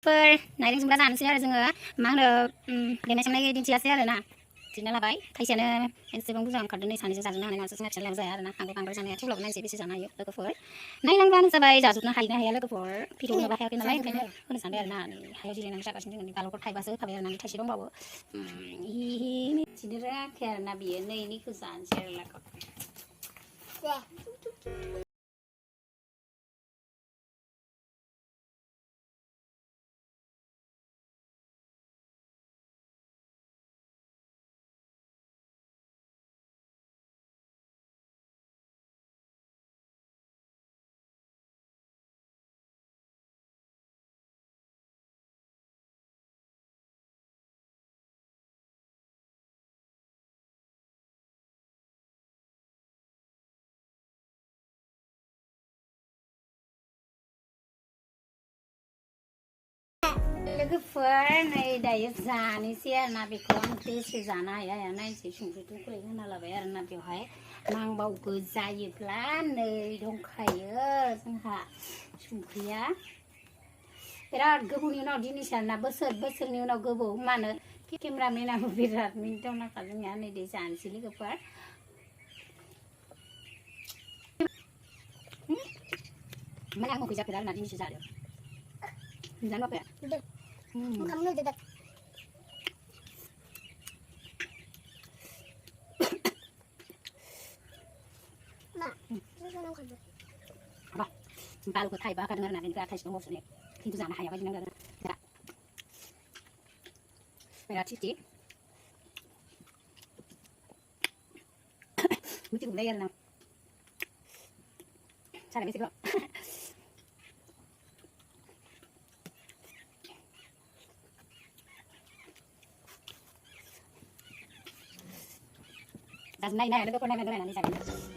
फोर नायरें जुमब्रा जानोसै आरो जोङो मा होनो देनाय संनाय दिन्थियासै आरो ना दिन्थिना लाबाय थाइसेयानो एसेबां बुरजा ओंखारदों नै सानैजों जाजोबनो हानाय नङासो जोंना फिसालायाबो जाया आरो ना आंबो बांद्राय जानाया थेवब्लाबो नायनोसै बेसे जानो हायो लोगोफोर नायनांबानो जाबाय जाजोबनो हायो ना हाया लोगोफोर भिडिअ होनोबा हायाखै नालाय ओंखायनो होनो सानबाय आरो ना हायाव जिरायनानै जागासिनो जोङो बालुफोर थाइबासो होखाबाय आरो ना थाइसे दंबावो मिथिनो रोङाखै आरो ना बियो नै इनिखौ जानोसै आरो लाखौ लोगोफोर नै दायो जानोसै आरो ना बेखौ आं बेसे जानो हाया हाया नायनोसै संख्रिखौ गलै होना लाबाय आरो ना बेवहाय नांबावगौ जायोब्ला नै दंखायो जोंहा संख्रिया बिराद गोबावनि उनाव दिनैसो आरोना बोसोरनि उनाव गोबाव मानो केमेरामेनाबो बिराद मिनिथावनाखा जोंनिया नै दै जानोसै लोगोफोर माने आं मोखै आरोना दिनैसो जादों जानो बापाया kamu udah dekat mak terus nang kamu apa baru ke Thai bahkan dengar nanti Thai semua sini itu sana hayang aja nang ada merah cici mesti gue bayar nang cara basic loh das nai nai ada kok nai nai nai